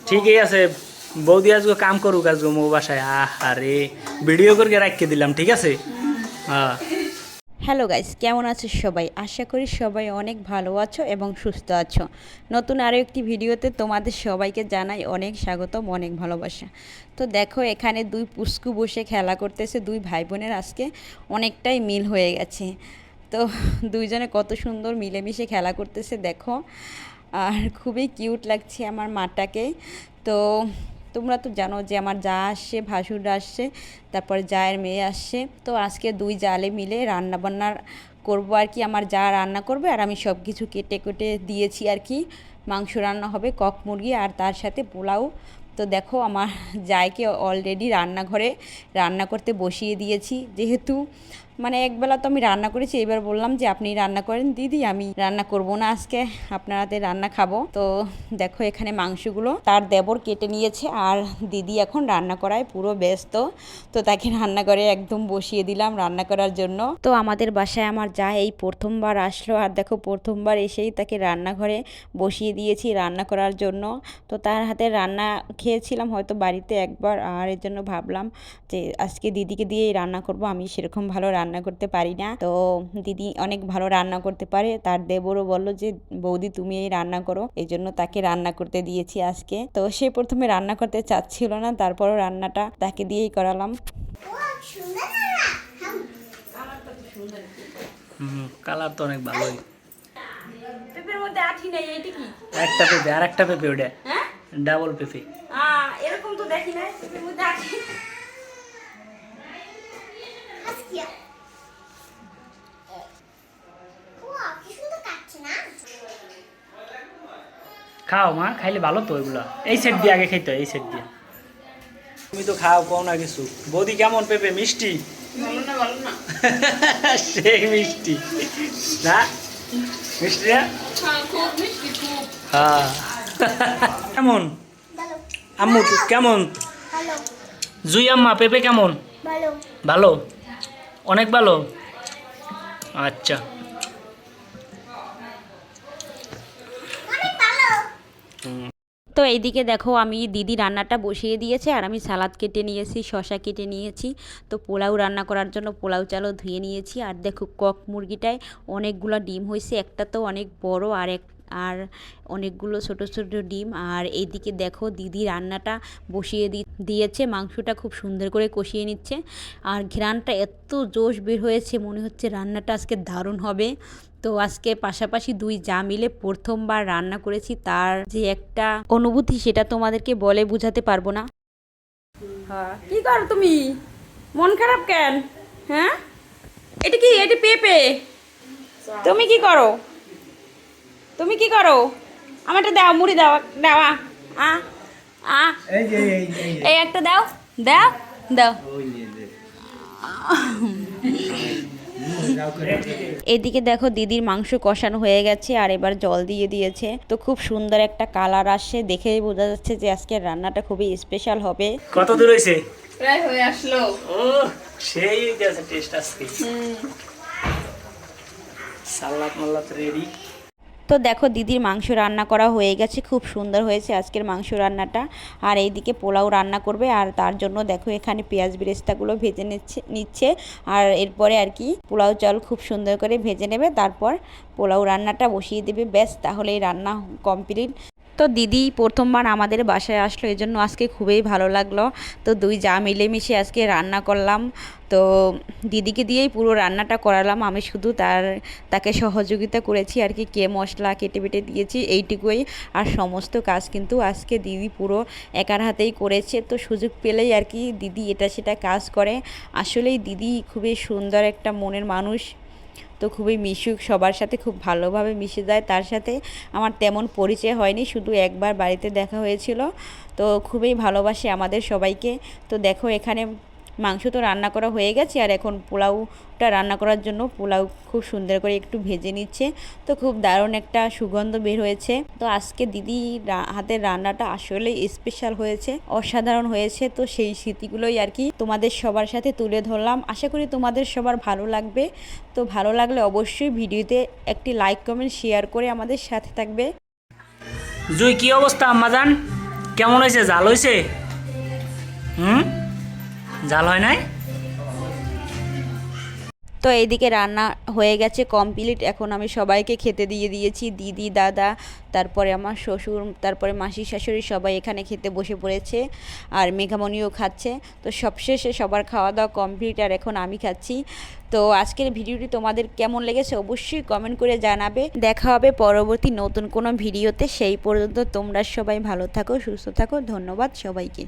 ঠিকই আছে। বৌদি আজকে কাম করুক আজকে মো বাসায়। আরে ভিডিও করে রাখতে দিলাম, ঠিক আছে। হ্যাঁ। হ্যালো গাইস, কেমন আছো সবাই? আশা করি সবাই অনেক ভালো আছো এবং সুস্থ আছো। নতুন আরও একটি ভিডিওতে তোমাদের সবাইকে জানাই অনেক স্বাগতম, অনেক ভালোবাসা। তো দেখো, এখানে দুই পুস্কু বসে খেলা করতেছে। দুই ভাই বোনের আজকে অনেকটাই মিল হয়ে গেছে। তো দুইজনে কত সুন্দর মিলেমিশে খেলা করতেছে দেখো। আর খুবই কিউট লাগছে আমার মাটাকে। তো তোমরা তো জানো যে আমার যা আসছে, ভাসুররা আসছে, তারপরে জায়ের মেয়ে আসছে। তো আজকে দুই জালে মিলে রান্না বান্নার করবো আর কি। আমার যা রান্না করবে আর আমি সব কিছু কেটে কেটে দিয়েছি আর কি। মাংস রান্না হবে, কক মুরগি, আর তার সাথে পোলাও। তো দেখো, আমার জায়কে অলরেডি রান্নাঘরে রান্না করতে বসিয়ে দিয়েছি। যেহেতু মানে একবেলা তো আমি রান্না করেছি, এবার বললাম যে আপনি রান্না করেন দিদি, আমি রান্না করব না আজকে, আপনার হাতে রান্না খাবো। তো দেখো, এখানে মাংসগুলো তার দেবর কেটে নিয়েছে আর দিদি এখন রান্না করায় পুরো ব্যস্ত। তো তাকে রান্নাঘরে একদম বসিয়ে দিলাম রান্না করার জন্য। তো আমাদের বাসায় আমার যা এই প্রথমবার আসলো, আর দেখো প্রথমবার এসেই তাকে রান্নাঘরে বসিয়ে দিয়েছি রান্না করার জন্য। তো তার হাতে রান্না খেয়েছিলাম হয়তো বাড়িতে একবার, আর এর জন্য ভাবলাম যে আজকে দিদিকে দিয়েই রান্না করব। আমি সেরকম ভালো রান্না করতে পারি না, তো দিদি অনেক ভালো রান্না করতে পারে। তার দেবরও বললো যে বৌদি তুমি এই রান্না করো, এই জন্য তাকে রান্না করতে দিয়েছি আজকে। তো সে প্রথমে রান্না করতে চাচ্ছিল না, তারপরও রান্নাটা তাকে দিয়েই করালাম। কালার তো অনেক ভালোই। পেঁপের মধ্যে আঠি নেই, এইটা কি? একটা পেঁপে আর একটা পেঁপে, ওটা হ্যাঁ, ডাবল পেঁপে। এরকম তো দেখি না পেঁপের মধ্যে আঠি। খাও মা, খাইলে ভালো তো ওইগুলো। এই সেট দিয়ে আগে খাইতে হয়, এই সেট দিয়ে। তুমি তো খাও, কও না কিছু। বৌদি কেমন পেঁপে? মিষ্টি? ভালো না, ভালো না। সেই মিষ্টি না? মিষ্টি না? খুব মিষ্টি, খুব। হ্যাঁ। কেমন আম্মু? কেমন জুই আম্মা? পেঁপে কেমন? ভালো, অনেক ভালো। আচ্ছা। তো এইদিকে দেখো, আমি দিদি রান্নাটা বসিয়ে দিয়েছে আর আমি সালাদ কেটে নিয়েছি, শসা কেটে নিয়েছি। তো পোলাও রান্না করার জন্য পোলাও চালও ধুয়ে নিয়েছি। আর দেখো, কক মুরগিটায় অনেকগুলো ডিম হয়েছে, একটা তো অনেক বড়, আর অনেকগুলো ছোট ছোট ডিম। আর এইদিকে দেখো, দিদি রান্নাটা বসিয়ে দিয়েছে, মাংসটা খুব সুন্দর করে কষিয়ে নিচ্ছে। আর ঘ্রাণটা এত জোশ বের হয়েছে, মনে হচ্ছে রান্নাটা আজকে দারুণ হবে। তো আজকে পাশাপাশি দুই যা মিলে প্রথমবার রান্না করেছি, তার যে একটা অনুভূতি সেটা তোমাদেরকে বলে বোঝাতে পারবো না। হ্যাঁ, কি করো তুমি? মন খারাপ কেন? হ্যাঁ, এটা কি? এটা পেঁপে। তুমি কি করো? তুমি কি করো? আমারটা দাও, মুড়ি দাও, দাও। আ আ এই একটা দাও, দাও, দাও। এদিকে দেখো, দিদির মাংস কষানো হয়ে গেছে আর এবার জল দিয়ে দিয়েছে। তো খুব সুন্দর একটা কালার আসে, দেখেই বোঝা যাচ্ছে যে আজকের রান্নাটা খুবই স্পেশাল হবে। কত দূর হয়েছে? প্রায় হয়ে আসলো। ও, সেই গেছে টেস্ট আজকে। সালাদ মাল্লাদ রেডি। তো দেখো, দিদির মাংস রান্না করা হয়ে গেছে, খুব সুন্দর হয়েছে আজকের মাংস রান্নাটা। আর এইদিকে পোলাও রান্না করবে, আর তার জন্য দেখো এখানে পেঁয়াজ বেরেস্তাগুলো ভেজে নিচ্ছে। আর এরপরে আর কি পোলাও চাল খুব সুন্দর করে ভেজে নেবে, তারপর পোলাও রান্নাটা বসিয়ে দেবে, ব্যাস তাহলেই রান্না কমপ্লিট। তো দিদি প্রথমবার আমাদের বাসায় আসলো, এই জন্য আজকে খুবই ভালো লাগলো। তো দুই যা মিলেমিশে আজকে রান্না করলাম। তো দিদিকে দিয়েই পুরো রান্নাটা করালাম, আমি শুধু তাকে সহযোগিতা করেছি আর কি, মশলা কেটে বেটে দিয়েছি এইটুকুই। আর সমস্ত কাজ কিন্তু আজকে দিদি পুরো একার হাতেই করেছে। তো সুযোগ পেলেই আর কি দিদি এটা সেটা কাজ করে। আসলেই দিদি খুবই সুন্দর একটা মনের মানুষ। তো খুবই মিশুক, সবার সাথে খুব ভালোভাবে মিশে যায়। তার সাথে আমার তেমন পরিচয় হয়নি, শুধু একবার বাড়িতে দেখা হয়েছিল। তো খুবই ভালোবাসে আমাদের সবাইকে। তো দেখো, এখানে মাংস তো রান্না করা হয়ে গেছে, আর এখন পোলাওটা রান্না করার জন্য পোলাও খুব সুন্দর করে একটু ভেজে নিচ্ছে। তো খুব দারুণ একটা সুগন্ধ বের হয়েছে। তো আজকে দিদি হাতের রান্নাটা আসলে স্পেশাল হয়েছে, অসাধারণ হয়েছে। তো সেই স্মৃতিগুলোই আর কি তোমাদের সবার সাথে তুলে ধরলাম। আশা করি তোমাদের সবার ভালো লাগবে। তো ভালো লাগলে অবশ্যই ভিডিওতে একটি লাইক কমেন্ট শেয়ার করে আমাদের সাথে থাকবে। জুই, কি অবস্থা আম্মাজান? কেমন হয়েছে, জাল হয়েছে? জাল হয় নাই? তো এইদিকে রান্না হয়ে গেছে কমপ্লিট। এখন আমি সবাইকে খেতে দিয়ে দিয়েছি, দিদি, দাদা, তারপরে আমার শ্বশুর, তারপরে মাসি, শাশুড়ি সবাই এখানে খেতে বসে পড়েছে, আর মেঘামণিও খাচ্ছে। তো সবশেষে সবার খাওয়া দাওয়া কমপ্লিট, আর এখন আমি খাচ্ছি। তো আজকের ভিডিওটি তোমাদের কেমন লেগেছে অবশ্যই কমেন্ট করে জানাবে। দেখা হবে পরবর্তী নতুন কোনো ভিডিওতে। সেই পর্যন্ত তোমরা সবাই ভালো থাকো, সুস্থ থাকো। ধন্যবাদ সবাইকে।